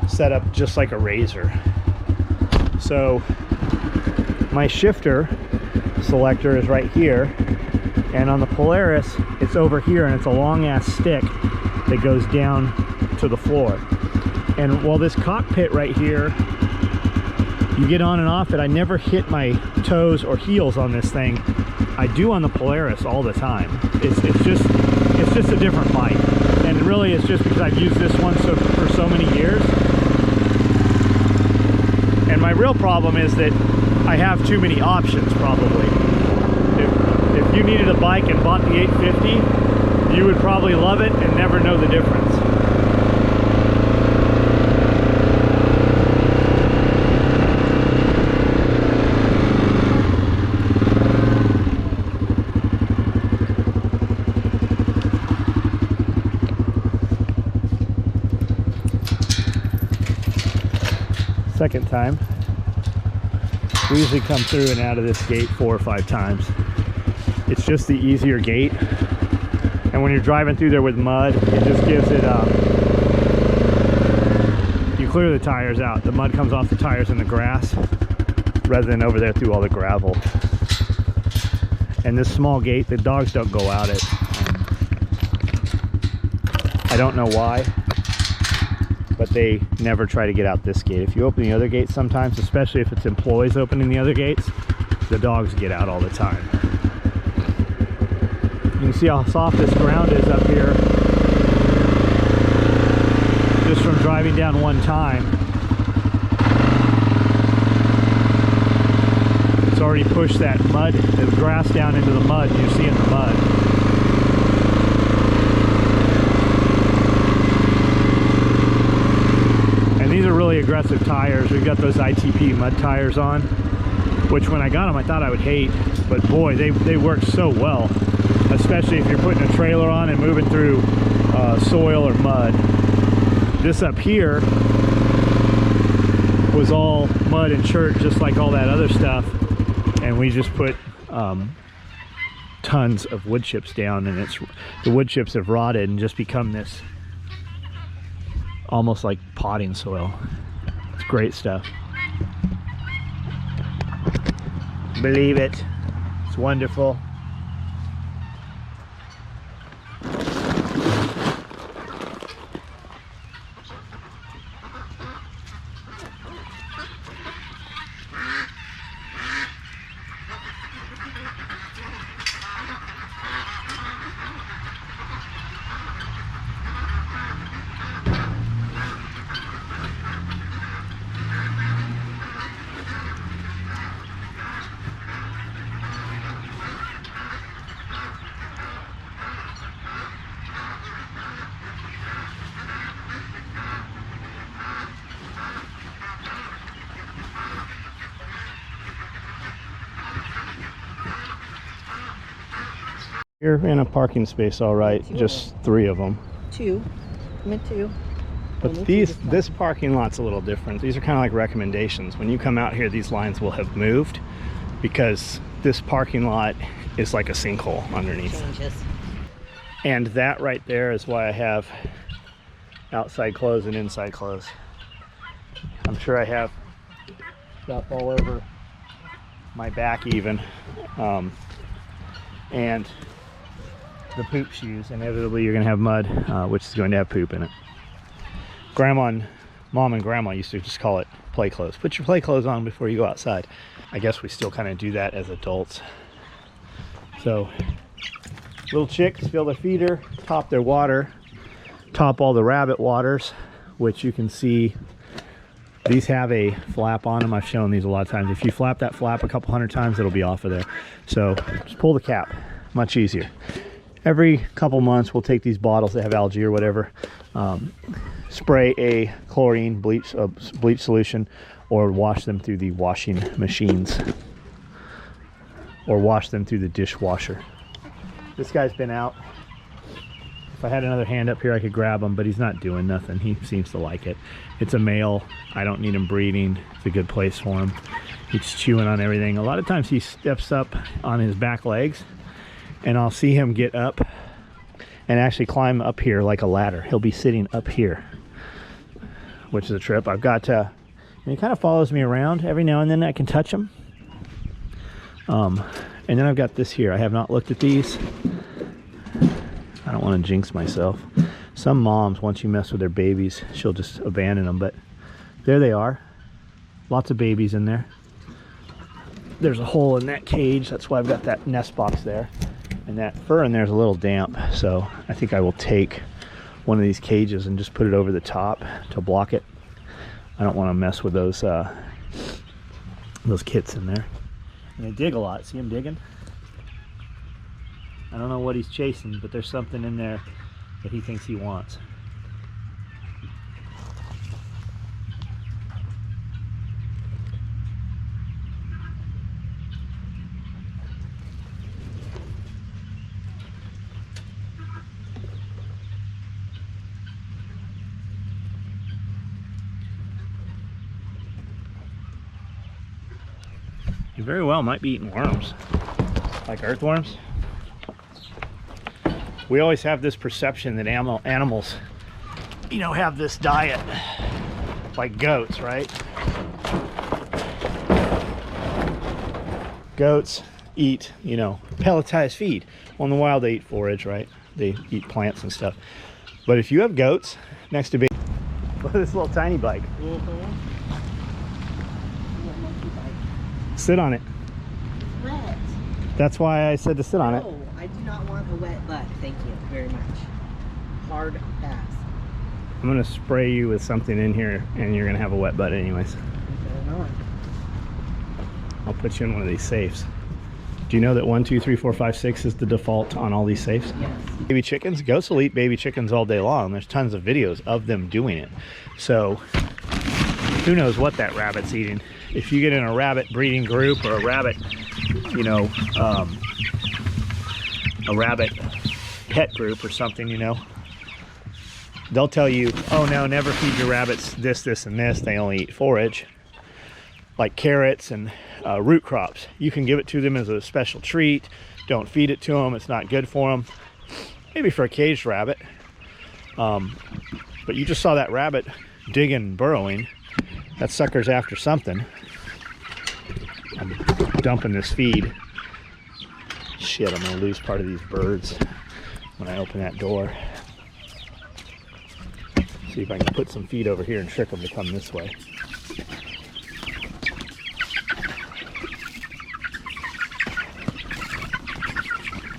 set up just like a Razor. So my shifter selector is right here, and on the Polaris it's over here, and it's a long ass stick that goes down to the floor. And while this cockpit right here, you get on and off it, I never hit my toes or heels on this thing. I do on the Polaris all the time. It's just a different bike, and it really is just because I've used this one for so many years. And my real problem is that I have too many options, probably. if you needed a bike and bought the 850, you would probably love it and never know the difference. Second time. We usually come through and out of this gate 4 or 5 times. It's just the easier gate. And when you're driving through there with mud, it just gives it, you clear the tires out. The mud comes off the tires in the grass rather than over there through all the gravel. And this small gate, the dogs don't go out it. I don't know why, but they never try to get out this gate. If you open the other gates sometimes, especially if it's employees opening the other gates, the dogs get out all the time. You can see how soft this ground is up here just from driving down one time. It's already pushed that mud, the grass down into the mud. You see in the mud. These are really aggressive tires. We've got those ITP mud tires on, which when I got them I thought I would hate, but boy, they work so well, especially if you're putting a trailer on and moving through soil or mud. This up here was all mud and chert, just like all that other stuff, and we just put tons of wood chips down, and the wood chips have rotted and just become this almost like potting soil. It's great stuff. Believe it. It's wonderful. You're in a parking space, all right. Just 3 of them. 2. I'm at 2. But this parking lot's a little different. These are kind of like recommendations. When you come out here, these lines will have moved because this parking lot is like a sinkhole underneath. Changes. And that right there is why I have outside clothes and inside clothes. I'm sure I have stuff all over my back even. And the poop shoes, inevitably you're going to have mud, which is going to have poop in it. Mom and grandma used to just call it play clothes. Put your play clothes on before you go outside. I guess we still kind of do that as adults. So little chicks fill their feeder, top their water, top all the rabbit waters, which you can see these have a flap on them. I've shown these a lot of times. If you flap that flap a couple hundred times, it'll be off of there. So just pull the cap, much easier. Every couple months we'll take these bottles that have algae or whatever, spray a chlorine bleach solution, or wash them through the washing machines, or wash them through the dishwasher. This guy's been out. If I had another hand up here I could grab him, but he's not doing nothing. He seems to like it. It's a male. I don't need him breeding. It's a good place for him. He's chewing on everything. A lot of times he steps up on his back legs, and I'll see him get up and actually climb up here like a ladder. He'll be sitting up here, which is a trip. I've got and he kind of follows me around. Every now and then I can touch him. And then I've got this here. I have not looked at these. I don't want to jinx myself. Some moms, once you mess with their babies, she'll just abandon them, but there they are. Lots of babies in there. There's a hole in that cage. That's why I've got that nest box there. And that fur in there is a little damp, so I think I will take one of these cages and just put it over the top to block it. I don't want to mess with those kits in there. And they dig a lot. See them digging? I don't know what he's chasing, but there's something in there that he thinks he wants. He very well might be eating worms, like earthworms. We always have this perception that animals, you know, have this diet, like goats, right? Goats eat, you know, pelletized feed. Well, in the wild they eat forage, right? They eat plants and stuff. But if you have goats next to big, look at this little tiny bike. Sit on it. Wet. That's why I said to sit on it. No, I do not want a wet butt. Thank you very much. Hard pass. I'm gonna spray you with something in here and you're gonna have a wet butt anyways. Better not. I'll put you in one of these safes. Do you know that 1, 2, 3, 4, 5, 6 is the default on all these safes? Yes. Baby chickens, ghosts will eat baby chickens all day long. There's tons of videos of them doing it. So who knows what that rabbit's eating. If you get in a rabbit breeding group or a rabbit, you know, a rabbit pet group or something, you know, they'll tell you, oh no, never feed your rabbits this, this, and this. They only eat forage, like carrots and root crops. You can give it to them as a special treat. Don't feed it to them. It's not good for them. Maybe for a caged rabbit. But you just saw that rabbit digging and burrowing. That sucker's after something. I'm dumping this feed. Shit, I'm gonna lose part of these birds when I open that door. See if I can put some feed over here and trick them to come this way.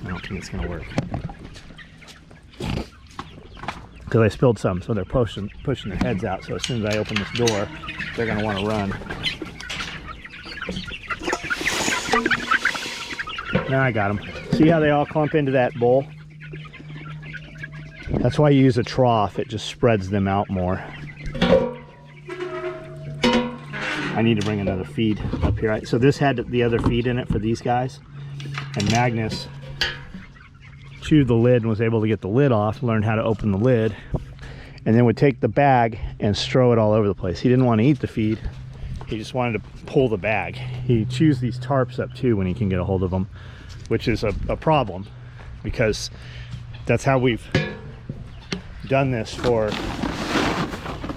I don't think it's gonna work. Because I spilled some, so they're pushing their heads out. So as soon as I open this door, they're gonna want to run. Now I got them. See how they all clump into that bowl? That's why you use a trough. It just spreads them out more. I need to bring another feed up here. So this had the other feed in it for these guys. And Magnus chewed the lid and was able to get the lid off, learned how to open the lid, and then would take the bag and throw it all over the place. He didn't want to eat the feed. He just wanted to pull the bag. He chews these tarps up too when he can get a hold of them, which is a problem because that's how we've done this for,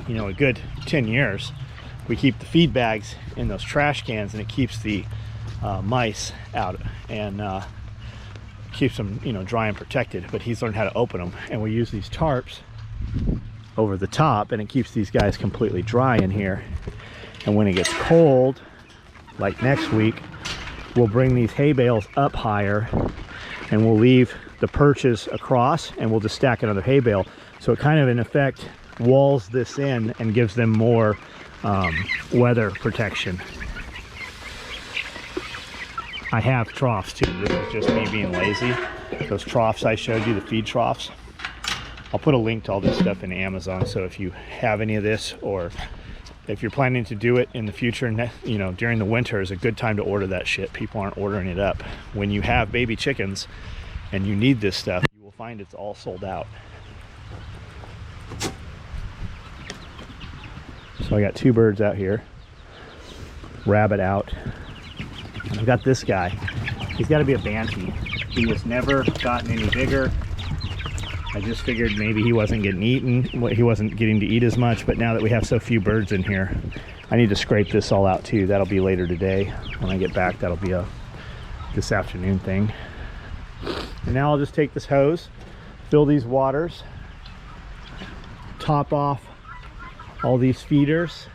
you know, a good 10 years. We keep the feed bags in those trash cans and it keeps the mice out and keeps them, you know, dry and protected. But he's learned how to open them, and we use these tarps over the top and it keeps these guys completely dry in here. And when it gets cold, like next week, we'll bring these hay bales up higher and we'll leave the perches across and we'll just stack another hay bale. So it kind of in effect walls this in and gives them more weather protection. I have troughs too. This is just me being lazy. Those troughs I showed you, the feed troughs. I'll put a link to all this stuff in Amazon, so if you have any of this, or if you're planning to do it in the future, you know, during the winter is a good time to order that shit. People aren't ordering it up. When you have baby chickens and you need this stuff, you will find it's all sold out. So I got 2 birds out here, rabbit out. I've got this guy. He's got to be a banshee. He has never gotten any bigger. I just figured maybe he wasn't getting eaten. He wasn't getting to eat as much, but now that we have so few birds in here, I need to scrape this all out too. That'll be later today. When I get back, that'll be a this afternoon thing. And now I'll just take this hose, fill these waters, top off all these feeders,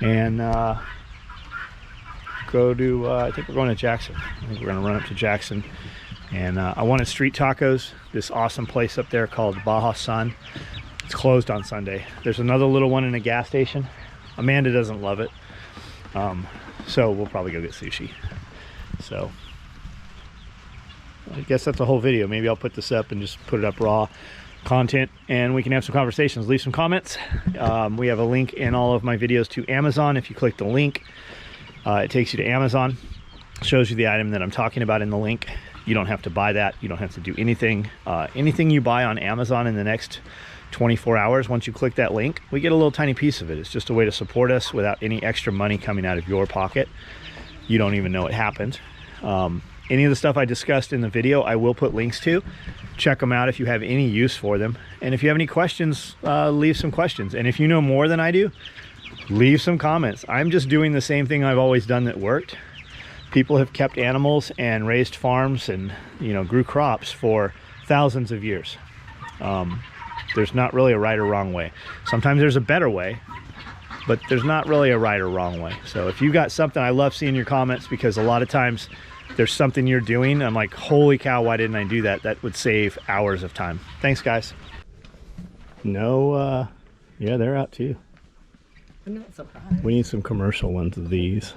and go to, I think we're going to Jackson. I think we're going to run up to Jackson. And I wanted street tacos, this awesome place up there called Baja Sun. It's closed on Sunday. There's another little one in a gas station. Amanda doesn't love it. So we'll probably go get sushi. So I guess that's a whole video. Maybe I'll put this up and just put it up raw content, and we can have some conversations. Leave some comments. We have a link in all of my videos to Amazon. If you click the link, it takes you to Amazon, shows you the item that I'm talking about in the link. You don't have to buy that. You don't have to do anything. Anything you buy on Amazon in the next 24 hours, once you click that link, we get a little tiny piece of it. It's just a way to support us without any extra money coming out of your pocket. You don't even know it happened. Any of the stuff I discussed in the video, I will put links to. Check them out if you have any use for them. And if you have any questions, leave some questions. And if you know more than I do, leave some comments. I'm just doing the same thing I've always done that worked. People have kept animals and raised farms and, you know, grew crops for thousands of years. There's not really a right or wrong way. Sometimes there's a better way, but there's not really a right or wrong way. So if you got something, I love seeing your comments, because a lot of times there's something you're doing, I'm like, holy cow, why didn't I do that? That would save hours of time. Thanks, guys. No, yeah, they're out too. I'm not surprised. We need some commercial ones of these.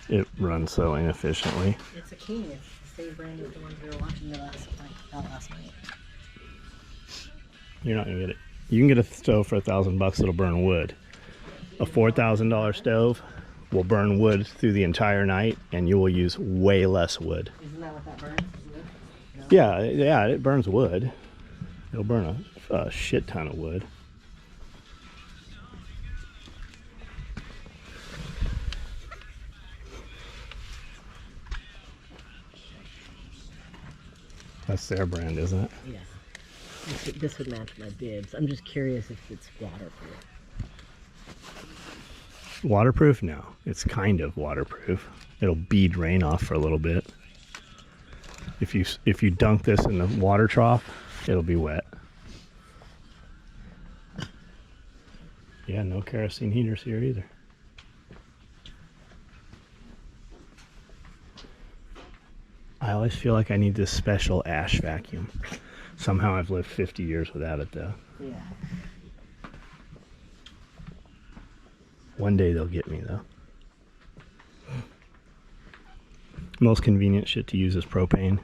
It runs so inefficiently. It's a King. It's the same brand as the ones we were watching last night. You're not gonna get it. You can get a stove for $1,000. It'll burn wood. A $4,000 stove will burn wood through the entire night, and you will use way less wood. Isn't that what that burns? No? Yeah, it burns wood. It'll burn a shit ton of wood. That's their brand, isn't it? Yes. This would match my bibs. I'm just curious if it's waterproof. Waterproof? No. It's kind of waterproof. It'll bead rain off for a little bit. If you dunk this in the water trough, it'll be wet. Yeah, no kerosene heaters here either. I always feel like I need this special ash vacuum. Somehow I've lived 50 years without it though. Yeah. One day they'll get me though. Most convenient shit to use is propane.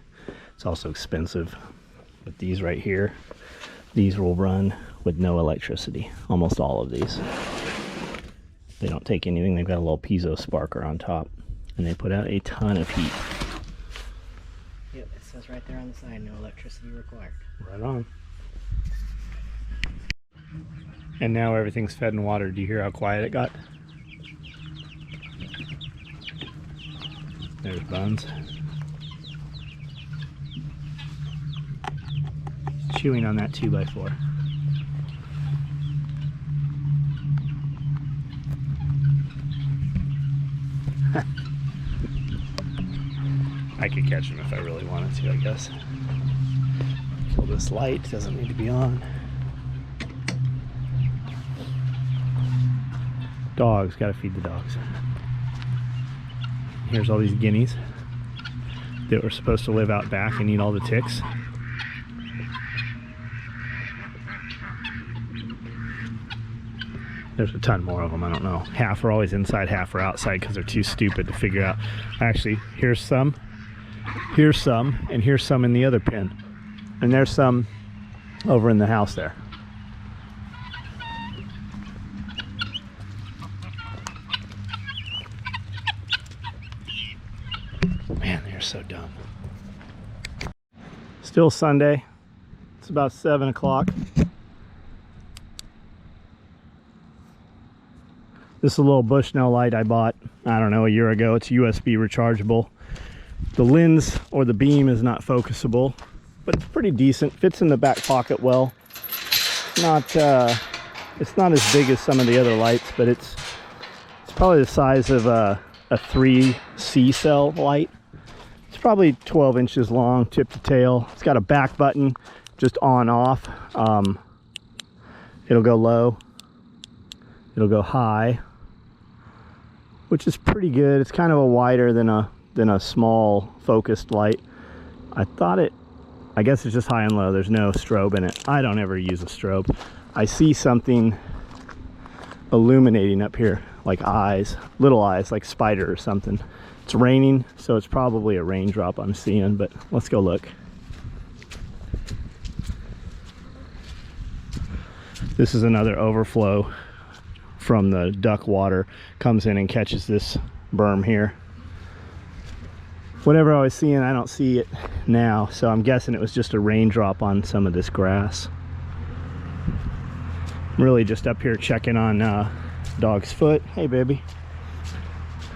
It's also expensive. But these right here, these will run with no electricity. Almost all of these. They don't take anything. They've got a little piezo sparker on top, and they put out a ton of heat. Yep, it says right there on the side, no electricity required. Right on. And now everything's fed in water. Do you hear how quiet it got? There's Buns. Chewing on that 2x4. I could catch him if I really wanted to, I guess. Kill this light, doesn't need to be on. Dogs, gotta feed the dogs. Here's all these guineas that were supposed to live out back and eat all the ticks. There's a ton more of them, I don't know. Half are always inside, half are outside because they're too stupid to figure out. Actually, here's some, and here's some in the other pen. And there's some over in the house there. Man, they're so dumb. Still Sunday. It's about 7 o'clock. This is a little Bushnell light I bought, I don't know, a year ago. It's USB rechargeable. The lens or the beam is not focusable, but it's pretty decent. Fits in the back pocket well. It's not as big as some of the other lights, but it's probably the size of a 3C cell light. It's probably 12 inches long, tip to tail. It's got a back button, just on off. It'll go low, it'll go high, which is pretty good. It's kind of a wider than a small focused light. I guess it's just high and low. There's no strobe in it. I don't ever use a strobe. I see something illuminating up here, like eyes, little eyes, like spider or something. It's raining, so it's probably a raindrop I'm seeing, but let's go look. This is another overflow from the duck water, comes in and catches this berm here. Whatever I was seeing, I don't see it now, so I'm guessing it was just a raindrop on some of this grass. I'm really just up here checking on dog's foot. Hey baby.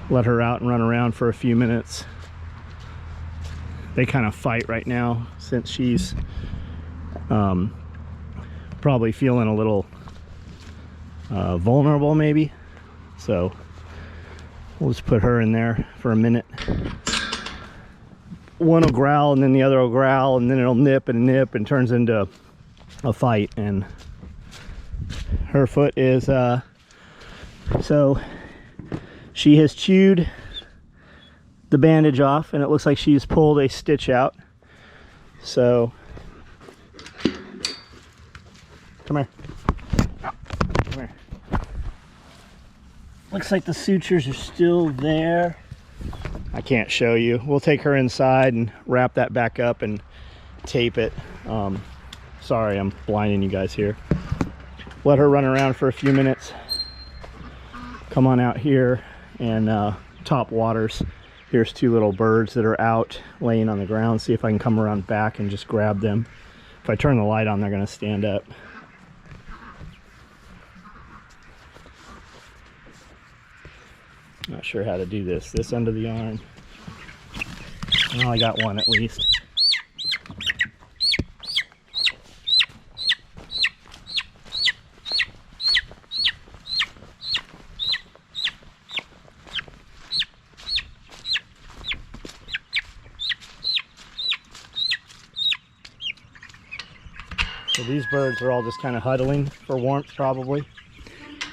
Let her out and run around for a few minutes. They kind of fight right now since she's probably feeling a little vulnerable maybe. So we'll just put her in there for a minute. One will growl and then the other will growl, and then it'll nip and turns into a fight. And her foot is so she has chewed the bandage off, and it looks like she's pulled a stitch out. So come here. Come here. Looks like the sutures are still there. I can't show you. We'll take her inside and wrap that back up and tape it. Sorry, I'm blinding you guys here. Let her run around for a few minutes. Come on out here and top waters. Here's two little birds that are out laying on the ground. See if I can come around back and just grab them. If I turn the light on, they're gonna stand up. Not sure how to do this. This under the arm. Well, I got one at least. So these birds are all just kind of huddling for warmth probably.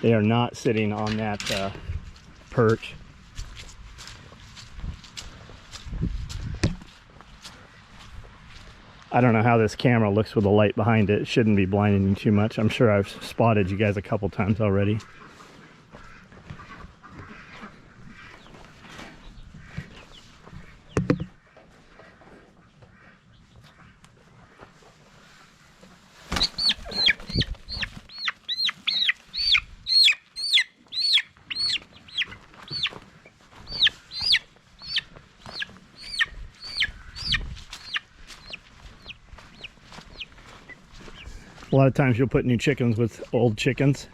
They are not sitting on that perch. I don't know how this camera looks with the light behind it. It shouldn't be blinding you too much. I'm sure I've spotted you guys a couple times already. A lot of times you'll put new chickens with old chickens,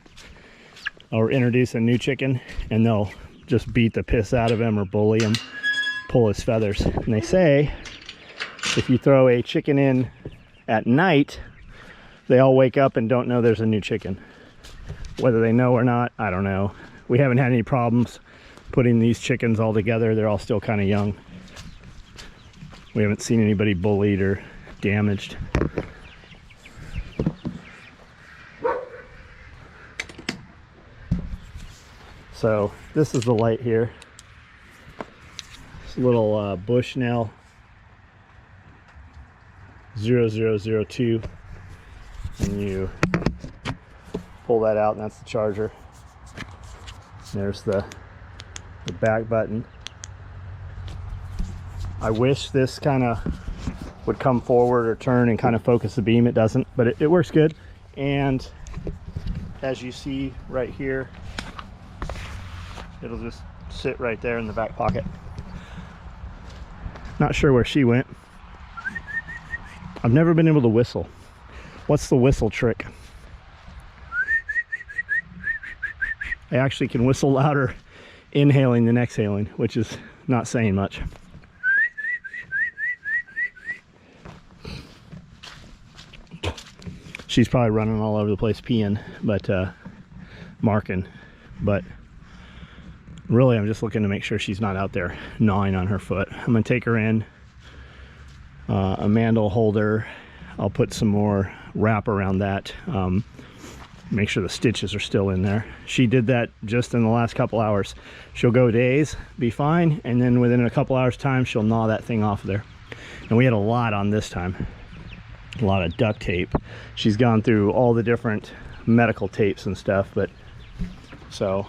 or introduce a new chicken, and they'll just beat the piss out of him or bully him, pull his feathers. And they say if you throw a chicken in at night, they all wake up and don't know there's a new chicken. Whether they know or not, I don't know. We haven't had any problems putting these chickens all together. They're all still kind of young. We haven't seen anybody bullied or damaged. So this is the light here. This little Bushnell 0002, and you pull that out, and that's the charger. There's the back button. I wish this kind of would come forward or turn and kind of focus the beam. It doesn't, but it works good. And as you see right here, it'll just sit right there in the back pocket. Not sure where she went. I've never been able to whistle. What's the whistle trick? I actually can whistle louder inhaling than exhaling, which is not saying much. She's probably running all over the place peeing, but marking. But really, I'm just looking to make sure she's not out there gnawing on her foot. I'm gonna take her in. Amanda will hold her. I'll put some more wrap around that. Make sure the stitches are still in there. She did that just in the last couple hours. She'll go days, be fine, and then within a couple hours time, she'll gnaw that thing off there. And we had a lot on this time. A lot of duct tape. She's gone through all the different medical tapes and stuff, but So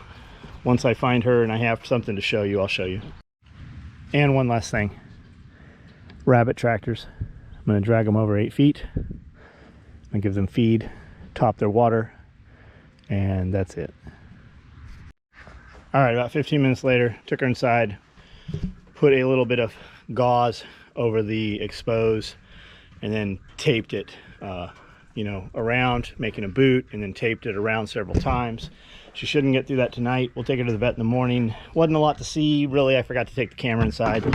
once I find her and I have something to show you, I'll show you. And one last thing, rabbit tractors. I'm going to drag them over 8 feet and give them feed, top their water, and that's it. All right, about 15 minutes later, took her inside, put a little bit of gauze over the expose, and then taped it, you know, around, making a boot, and then taped it around several times. She shouldn't get through that tonight. We'll take her to the vet in the morning. Wasn't a lot to see, really. I forgot to take the camera inside.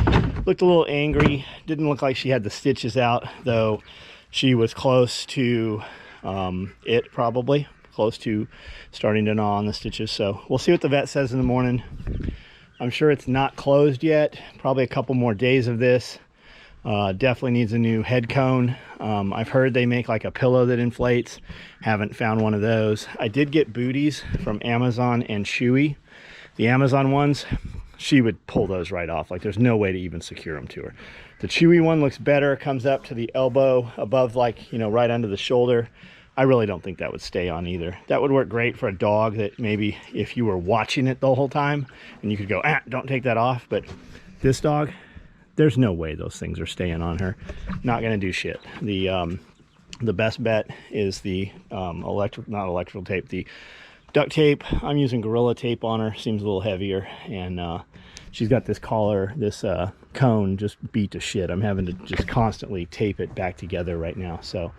Looked a little angry. Didn't look like she had the stitches out, though she was close to it, probably. Close to starting to gnaw on the stitches. So we'll see what the vet says in the morning. I'm sure it's not closed yet. Probably a couple more days of this. Definitely needs a new head cone. I've heard they make like a pillow that inflates. Haven't found one of those. I did get booties from Amazon and Chewy. The Amazon ones, she would pull those right off. Like there's no way to even secure them to her. The Chewy one looks better, comes up to the elbow above, like, you know, right under the shoulder. I really don't think that would stay on either. That would work great for a dog that maybe if you were watching it the whole time and you could go, don't take that off. But this dog, there's no way those things are staying on her. Not gonna do shit. The best bet is the not electrical tape, the duct tape. I'm using Gorilla Tape on her. Seems a little heavier, and she's got this collar, this cone just beat to shit. I'm having to just constantly tape it back together right now. So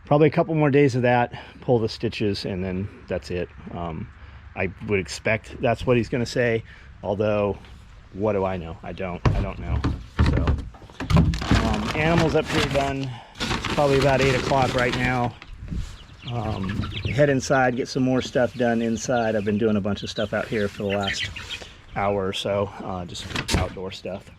probably a couple more days of that, pull the stitches, and then that's it. I would expect that's what he's gonna say, although what do I know? I don't know. So animals up here done. It's probably about 8 o'clock right now. Head inside, get some more stuff done inside. I've been doing a bunch of stuff out here for the last hour or so, just outdoor stuff,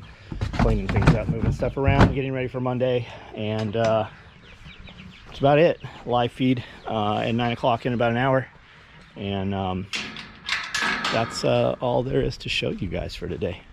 cleaning things up, moving stuff around, getting ready for Monday, and that's about it. Live feed at 9 o'clock in about an hour, and that's all there is to show you guys for today.